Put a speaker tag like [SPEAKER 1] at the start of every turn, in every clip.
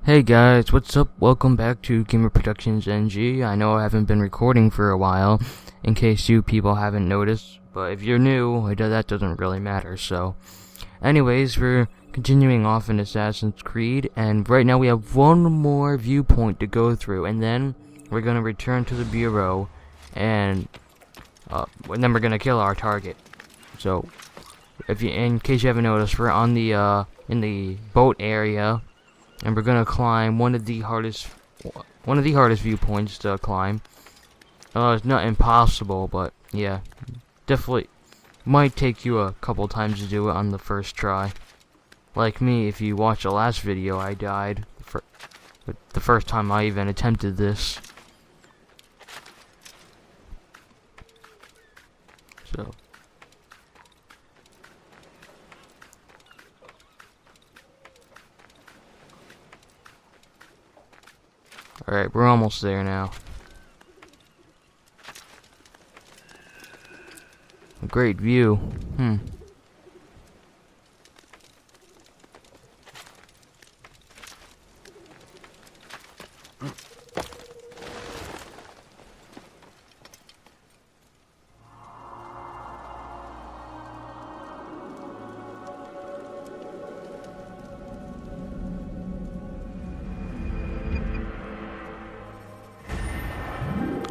[SPEAKER 1] Hey guys, what's up? Welcome back to GamerProductionsNG. I know I haven't been recording for a while, in case you people haven't noticed, but if you're new, that doesn't really matter, so. Anyways, we're continuing off in Assassin's Creed, and right now we have one more viewpoint to go through, and then we're gonna return to the Bureau, and then we're gonna kill our target. So, in case you haven't noticed, we're on the, in the boat area, and we're gonna climb one of the hardest viewpoints to climb. It's not impossible, but yeah, definitely might take you a couple times to do it on the first try. Like me, if you watch the last video, I died the first time I even attempted this. So. Alright, we're almost there now. A great view.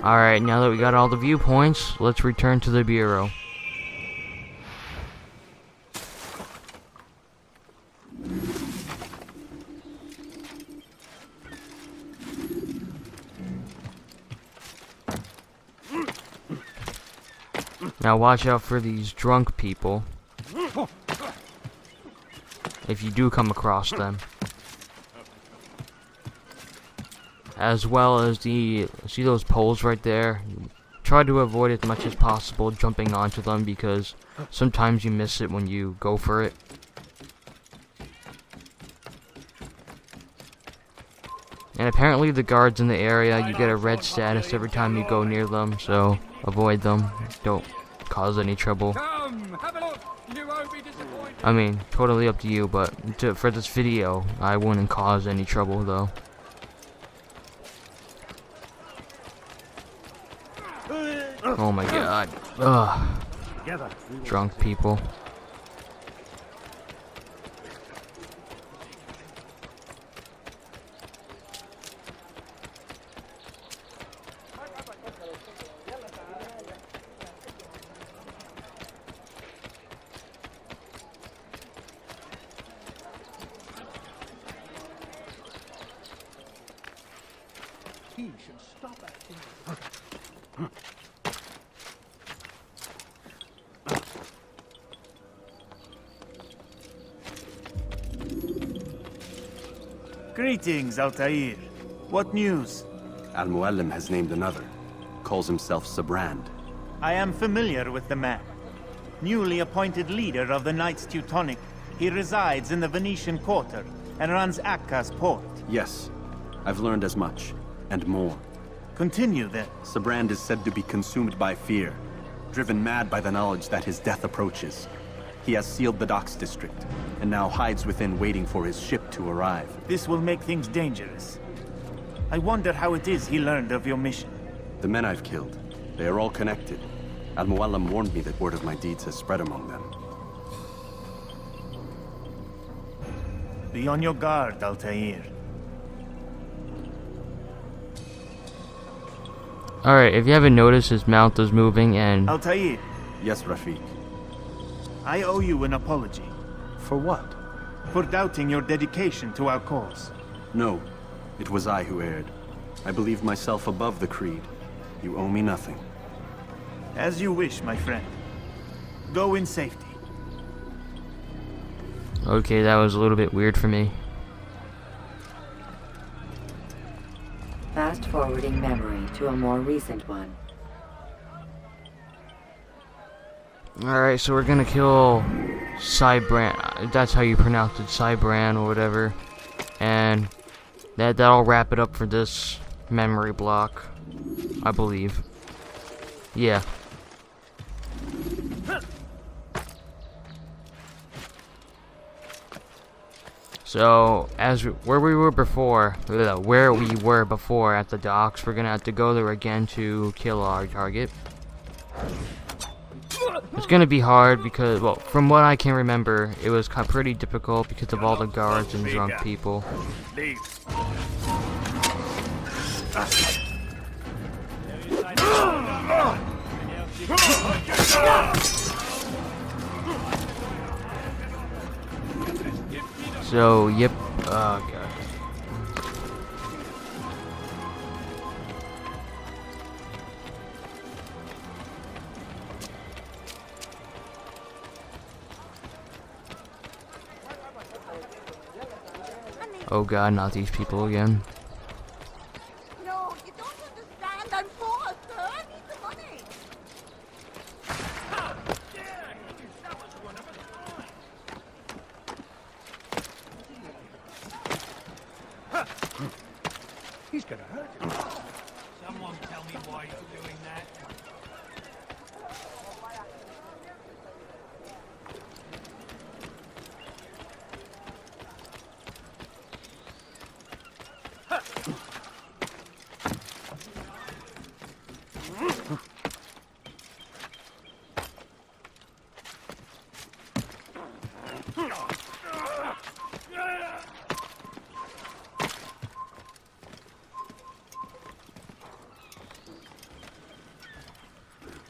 [SPEAKER 1] Alright, now that we got all the viewpoints, let's return to the Bureau. Now watch out for these drunk people, if you do come across them. As well as see those poles right there? Try to avoid as much as possible jumping onto them, because sometimes you miss it when you go for it. And apparently the guards in the area, you get a red status every time you go near them, so avoid them. Don't cause any trouble. I mean, totally up to you, but for this video, I wouldn't cause any trouble though. Oh my god. Ugh. Drunk people.
[SPEAKER 2] He should stop acting.
[SPEAKER 3] Greetings, Altair. What news?
[SPEAKER 4] Al-Muallim has named another. Calls himself Sibrand.
[SPEAKER 3] I am familiar with the man. Newly appointed leader of the Knights Teutonic, he resides in the Venetian Quarter and runs Acre's port.
[SPEAKER 4] Yes, I've learned as much, and more.
[SPEAKER 3] Continue then.
[SPEAKER 4] Sibrand is said to be consumed by fear, driven mad by the knowledge that his death approaches. He has sealed the docks district, and now hides within waiting for his ship to arrive.
[SPEAKER 3] This will make things dangerous. I wonder how it is he learned of your mission.
[SPEAKER 4] The men I've killed, they are all connected. Al-Muallim warned me that word of my deeds has spread among them.
[SPEAKER 3] Be on your guard, Altair.
[SPEAKER 1] Alright, if you haven't noticed, his mouth is moving and...
[SPEAKER 3] Altair,
[SPEAKER 4] Yes, Rafiq.
[SPEAKER 3] I owe you an apology
[SPEAKER 4] For what?
[SPEAKER 3] for doubting your dedication to our cause.
[SPEAKER 4] No, it was I who erred. I believed myself above the creed. You owe me nothing.
[SPEAKER 3] As you wish, my friend. Go in safety.
[SPEAKER 1] Okay, that was a little bit weird for me.
[SPEAKER 5] Fast forwarding memory to a more recent one.
[SPEAKER 1] Alright, so we're gonna kill Sibrand. That's how you pronounce it, Sibrand or whatever. And that'll wrap it up for this memory block, I believe. Yeah. So, where we were before at the docks, we're gonna have to go there again to kill our target. It's gonna be hard because, well, from what I can remember, it was pretty difficult because of all the guards and drunk people. So, yep. Oh, God. Oh, God, not these people again.
[SPEAKER 6] No, you don't understand. I'm poor, sir. I need the money.
[SPEAKER 2] He's gonna hurt you.
[SPEAKER 7] Someone tell me why he's doing that.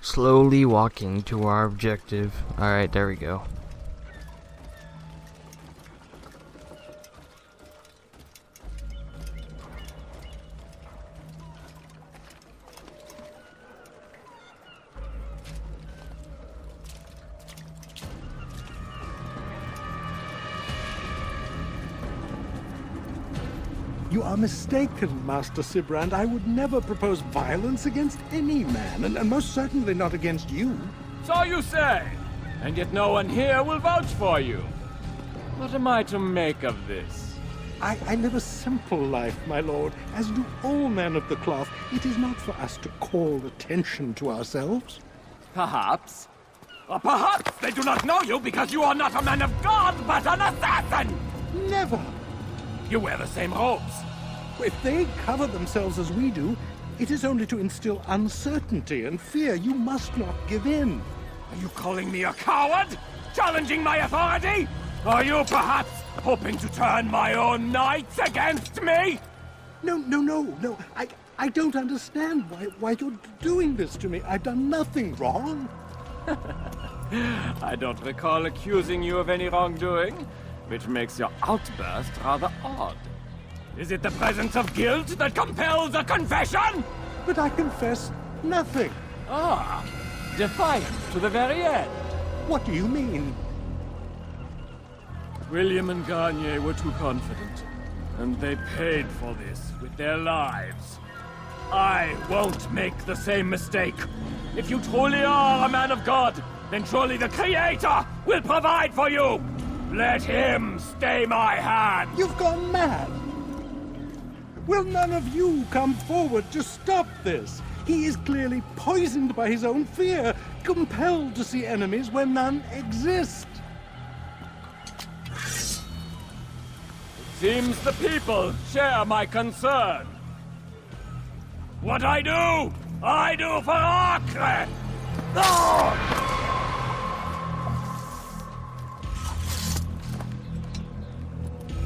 [SPEAKER 1] Slowly walking to our objective. Alright, there we go.
[SPEAKER 2] You are mistaken, Master Sibrand. I would never propose violence against any man, and most certainly not against you.
[SPEAKER 7] So you say, and yet no one here will vouch for you. What am I to make of this?
[SPEAKER 2] I live a simple life, my lord, as do all men of the cloth. It is not for us to call attention to ourselves.
[SPEAKER 7] Perhaps. Or perhaps they do not know you because you are not a man of God, but an assassin!
[SPEAKER 2] Never!
[SPEAKER 7] You wear the same robes.
[SPEAKER 2] If they cover themselves as we do, it is only to instill uncertainty and fear. You must not give in.
[SPEAKER 7] Are you calling me a coward? Challenging my authority? Are you perhaps hoping to turn my own knights against me?
[SPEAKER 2] No. I don't understand why you're doing this to me. I've done nothing wrong.
[SPEAKER 7] I don't recall accusing you of any wrongdoing, which makes your outburst rather odd. Is it the presence of guilt that compels a confession?
[SPEAKER 2] But I confess nothing.
[SPEAKER 7] Ah, defiant to the very end.
[SPEAKER 2] What do you mean?
[SPEAKER 7] William and Garnier were too confident, and they paid for this with their lives. I won't make the same mistake. If you truly are a man of God, then surely the Creator will provide for you. Let him stay my hand.
[SPEAKER 2] You've gone mad. Will none of you come forward to stop this? He is clearly poisoned by his own fear, compelled to see enemies where none exist.
[SPEAKER 7] Seems the people share my concern. What I do for Acre! Ah!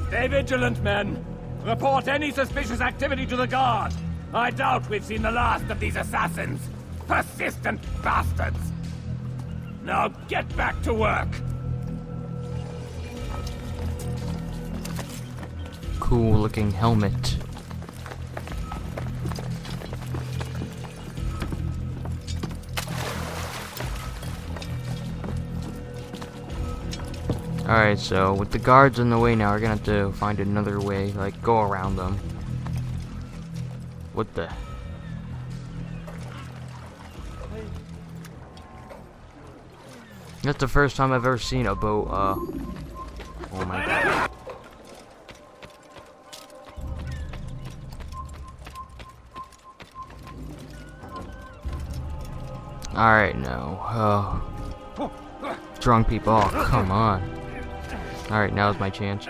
[SPEAKER 7] Stay vigilant, men. Report any suspicious activity to the guard. I doubt we've seen the last of these assassins. Persistent bastards. Now get back to work.
[SPEAKER 1] Cool looking helmet. Alright, so with the guards in the way now, we're gonna have to find another way, like go around them. What the? That's the first time I've ever seen a boat, oh my god. Alright, no. Oh. Drunk people, oh, come on. Alright, now's my chance.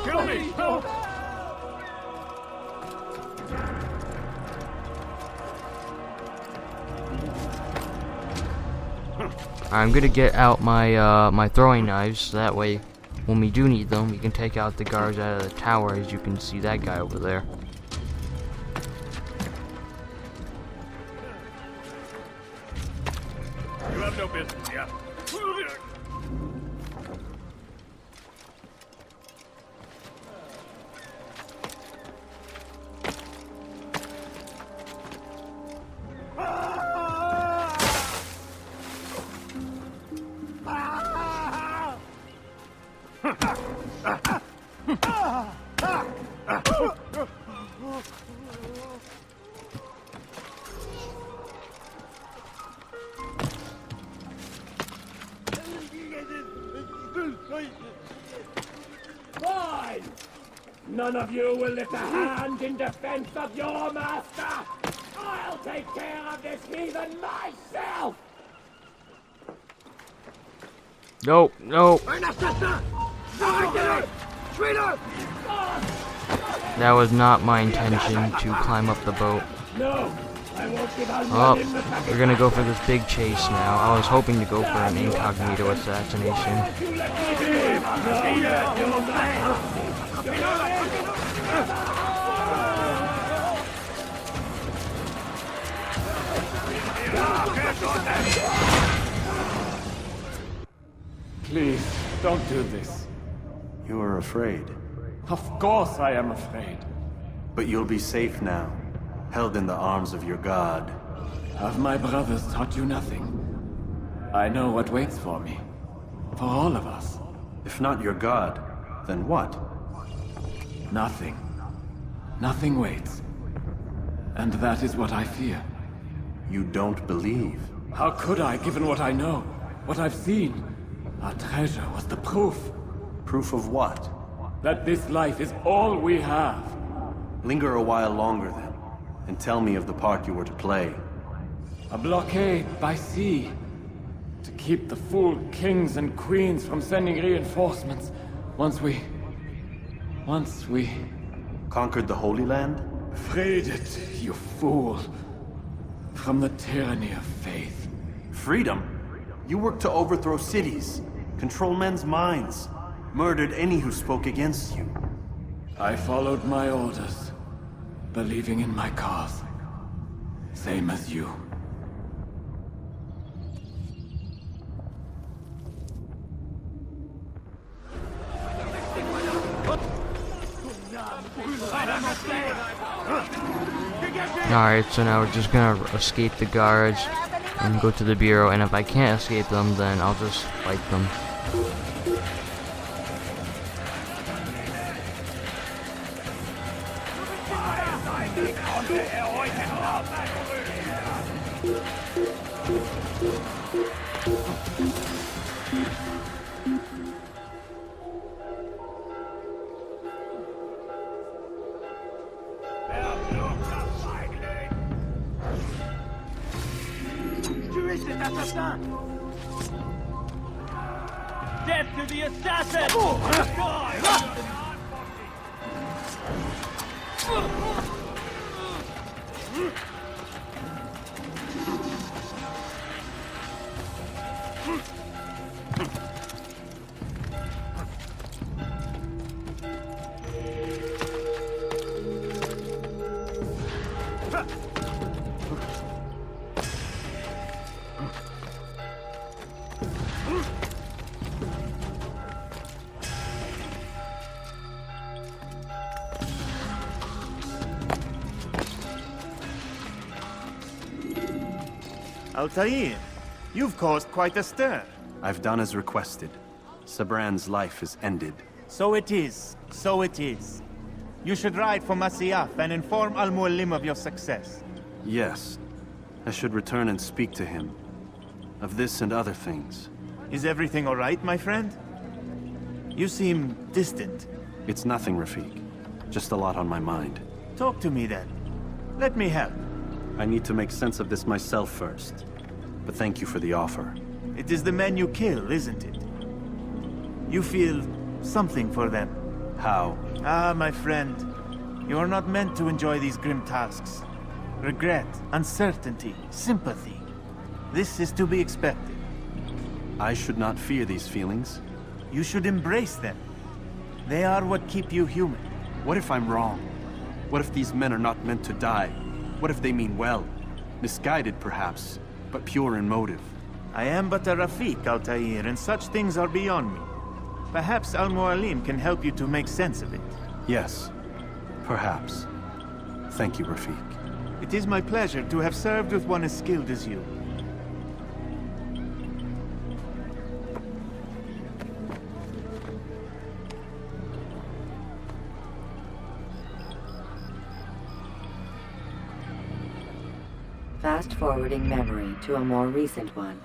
[SPEAKER 7] Kill me! Help!
[SPEAKER 1] I'm gonna get out my my throwing knives, so that way, when we do need them, we can take out the guards out of the tower. As you can see, that guy over there.
[SPEAKER 7] You have no business here. Fine! None of you will lift a hand in defense of your master! I'll take care of this heathen myself!
[SPEAKER 1] No, no. That was not my intention to climb up the boat.
[SPEAKER 7] No! I won't give out
[SPEAKER 1] Oh,
[SPEAKER 7] in the package.
[SPEAKER 1] we're gonna go for this big chase now. I was hoping to go for an incognito assassination.
[SPEAKER 7] Please, don't do this.
[SPEAKER 4] You are afraid,
[SPEAKER 7] Of course I am afraid.
[SPEAKER 4] but you'll be safe now, held in the arms of your god.
[SPEAKER 7] Have my brothers taught you nothing? I know what waits for me. For all of us.
[SPEAKER 4] If not your god, then what?
[SPEAKER 7] Nothing. Nothing waits. And that is what I fear.
[SPEAKER 4] You don't believe.
[SPEAKER 7] How could I, given what I know? What I've seen? Our treasure was the proof.
[SPEAKER 4] Proof of what?
[SPEAKER 7] That this life is all we have.
[SPEAKER 4] Linger a while longer then, and tell me of the part you were to play.
[SPEAKER 7] A blockade by sea. To keep the fool kings and queens from sending reinforcements. Once we...
[SPEAKER 4] Conquered the Holy Land?
[SPEAKER 7] freed it, you fool. From the tyranny of faith.
[SPEAKER 4] Freedom? You worked to overthrow cities, control men's minds, murdered any who spoke against you.
[SPEAKER 7] I followed my orders, believing in my cause. Same as you.
[SPEAKER 1] Alright, so now we're just gonna escape the guards and go to the bureau, and if I can't escape them, then I'll just fight them.
[SPEAKER 3] Death to the assassin! Altair, you've caused quite a stir.
[SPEAKER 4] I've done as requested. Sibrand's life is ended.
[SPEAKER 3] So it is. So it is. You should ride for Masyaf and inform Al-Muallim of your success.
[SPEAKER 4] Yes. I should return and speak to him. Of this and other things.
[SPEAKER 3] Is everything all right, my friend? You seem distant.
[SPEAKER 4] It's nothing, Rafik. Just a lot on my mind.
[SPEAKER 3] Talk to me then. Let me help.
[SPEAKER 4] I need to make sense of this myself first. But thank you for the offer.
[SPEAKER 3] It is the men you kill, isn't it? You feel something for them.
[SPEAKER 4] How?
[SPEAKER 3] Ah, my friend. You are not meant to enjoy these grim tasks. Regret, uncertainty, sympathy. This is to be expected.
[SPEAKER 4] I should not fear these feelings.
[SPEAKER 3] You should embrace them. They are what keep you human.
[SPEAKER 4] What if I'm wrong? What if these men are not meant to die? What if they mean well? Misguided, perhaps, but pure in motive.
[SPEAKER 3] I am but a Rafik, Altair, and such things are beyond me. Perhaps Al-Mualim can help you to make sense of it.
[SPEAKER 4] Yes, perhaps. Thank you, Rafik.
[SPEAKER 3] It is my pleasure to have served with one as skilled as you.
[SPEAKER 5] Fast-forwarding memory to a more recent one.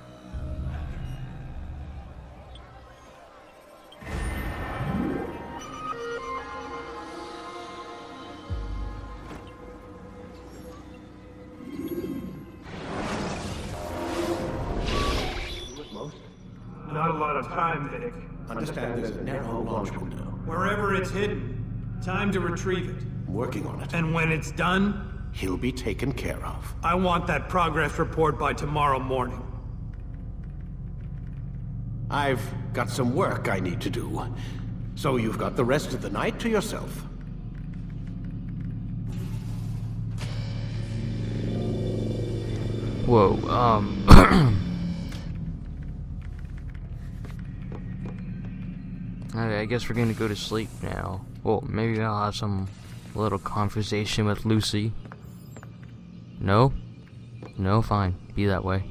[SPEAKER 8] Not a lot of time, Vidic.
[SPEAKER 9] Understand there's a narrow launch window.
[SPEAKER 8] Wherever it's hidden, time to retrieve it.
[SPEAKER 9] I'm working on it.
[SPEAKER 8] And when it's done,
[SPEAKER 9] He'll be taken care of.
[SPEAKER 8] I want that progress report by tomorrow morning.
[SPEAKER 9] I've got some work I need to do. So you've got the rest of the night to yourself.
[SPEAKER 1] Whoa, Okay, I guess we're gonna go to sleep now. Well, maybe I'll have some little conversation with Lucy. No? No, fine. Be that way.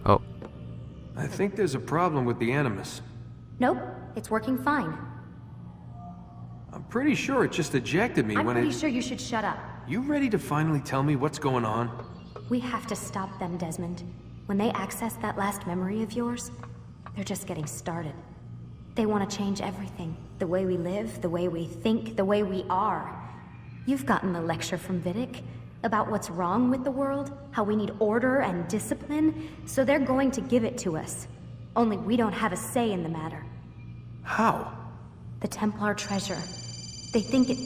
[SPEAKER 1] Oh.
[SPEAKER 10] I think there's a problem with the Animus.
[SPEAKER 11] Nope, it's working fine.
[SPEAKER 10] I'm pretty sure it just ejected me
[SPEAKER 11] I'm
[SPEAKER 10] when
[SPEAKER 11] pretty sure you should shut up.
[SPEAKER 10] You ready to finally tell me what's going on?
[SPEAKER 11] We have to stop them, Desmond. When they access that last memory of yours, they're just getting started. They want to change everything. The way we live, the way we think, the way we are. You've gotten the lecture from Vidic about what's wrong with the world, how we need order and discipline, so they're going to give it to us. Only we don't have a say in the matter.
[SPEAKER 10] How?
[SPEAKER 11] The Templar treasure. They think it...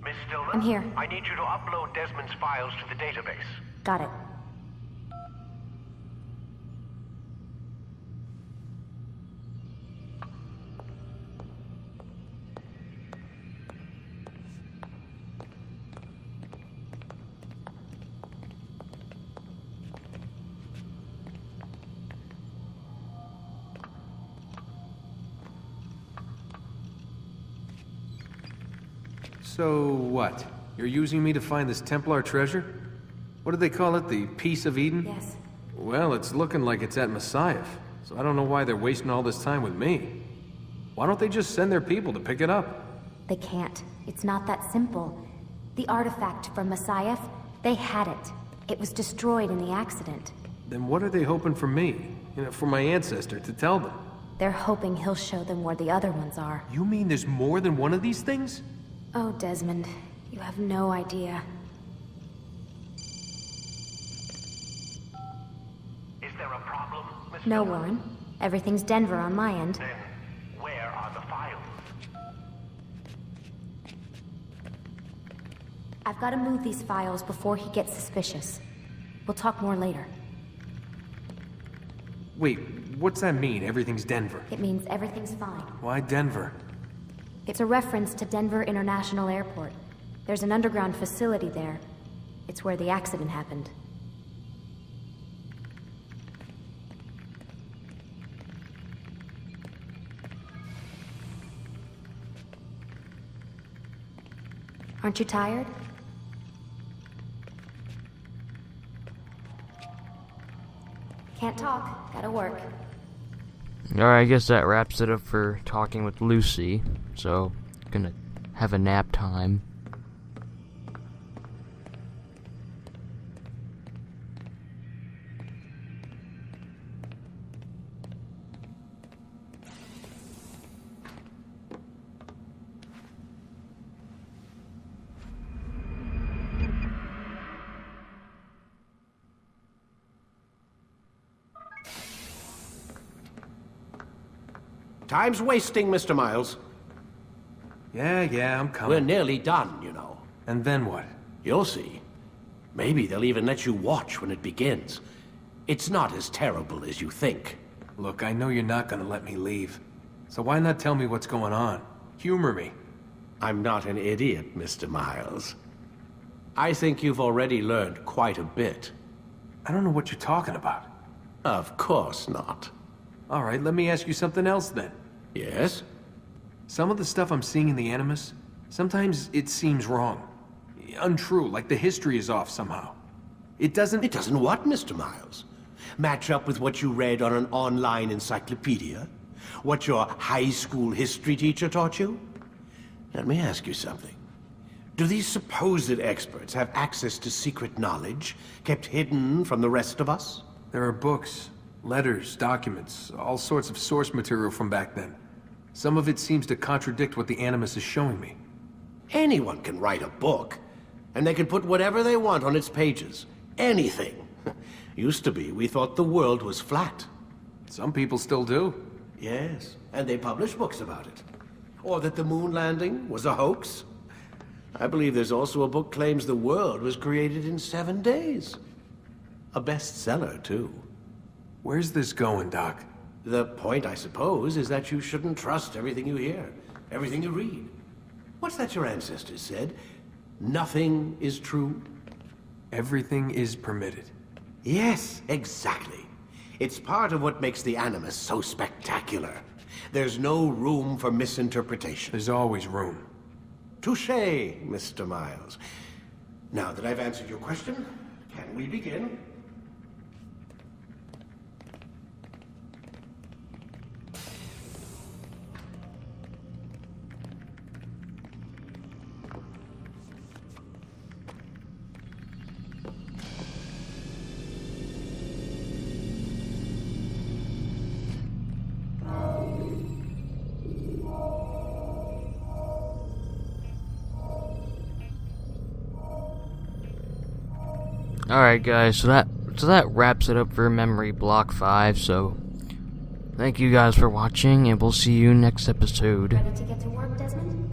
[SPEAKER 12] Miss Stillman?
[SPEAKER 11] I'm here.
[SPEAKER 12] I need you to upload Desmond's files to the database.
[SPEAKER 11] Got it.
[SPEAKER 10] So what? You're using me to find this Templar treasure? What do they call it? The Piece of Eden?
[SPEAKER 11] Yes.
[SPEAKER 10] Well, it's looking like it's at Messiah, so I don't know why they're wasting all this time with me. Why don't they just send their people to pick it up?
[SPEAKER 11] They can't. It's not that simple. The artifact from Messiah, they had it. It was destroyed in the accident.
[SPEAKER 10] Then what are they hoping for me? You know, for my ancestor to tell them?
[SPEAKER 11] They're hoping he'll show them where the other ones are.
[SPEAKER 10] You mean there's more than one of these things?
[SPEAKER 11] Oh, Desmond, you have no idea.
[SPEAKER 12] Is there a problem, Miss
[SPEAKER 11] No,
[SPEAKER 12] Stillman?
[SPEAKER 11] Warren. Everything's Denver on my end.
[SPEAKER 12] Then, where are the files?
[SPEAKER 11] I've got to move these files before he gets suspicious. We'll talk more later.
[SPEAKER 10] Wait, what's that mean, everything's Denver?
[SPEAKER 11] It means everything's fine.
[SPEAKER 10] Why Denver?
[SPEAKER 11] It's a reference to Denver International Airport. There's an underground facility there. It's where the accident happened. Aren't you tired? Can't talk. Gotta work.
[SPEAKER 1] Alright, I guess that wraps it up for talking with Lucy. So, gonna have a nap time.
[SPEAKER 9] Time's wasting, Mr. Miles.
[SPEAKER 10] Yeah, I'm coming.
[SPEAKER 9] We're nearly done, you know.
[SPEAKER 10] And then what?
[SPEAKER 9] You'll see. Maybe they'll even let you watch when it begins. It's not as terrible as you think.
[SPEAKER 10] Look, I know you're not gonna let me leave. So why not tell me what's going on? Humor me.
[SPEAKER 9] I'm not an idiot, Mr. Miles. I think you've already learned quite a bit.
[SPEAKER 10] I don't know what you're talking about.
[SPEAKER 9] Of course not.
[SPEAKER 10] All right, let me ask you something else then.
[SPEAKER 9] Yes?
[SPEAKER 10] Some of the stuff I'm seeing in the Animus, sometimes it seems wrong. Untrue, like the history is off somehow. It doesn't
[SPEAKER 9] what, Mr. Miles? Match up with what you read on an online encyclopedia? What your high school history teacher taught you? Let me ask you something. Do these supposed experts have access to secret knowledge kept hidden from the rest of us?
[SPEAKER 10] There are books, letters, documents, all sorts of source material from back then. Some of it seems to contradict what the Animus is showing me.
[SPEAKER 9] Anyone can write a book, and they can put whatever they want on its pages. Anything. Used to be, we thought the world was flat.
[SPEAKER 10] Some people still do.
[SPEAKER 9] Yes, and they publish books about it. Or that the moon landing was a hoax. I believe there's also a book claims the world was created in 7 days. A bestseller, too.
[SPEAKER 10] Where's this going, Doc?
[SPEAKER 9] The point, I suppose, is that you shouldn't trust everything you hear, everything you read. What's that your ancestors said? Nothing is true?
[SPEAKER 10] Everything is permitted.
[SPEAKER 9] Yes, exactly. It's part of what makes the Animus so spectacular. There's no room for misinterpretation.
[SPEAKER 10] There's always room.
[SPEAKER 9] Touché, Mr. Miles. Now that I've answered your question, can we begin?
[SPEAKER 1] Alright guys, so that wraps it up for Memory Block 5, so thank you guys for watching, and we'll see you next episode.
[SPEAKER 11] Ready to get to work, Desmond?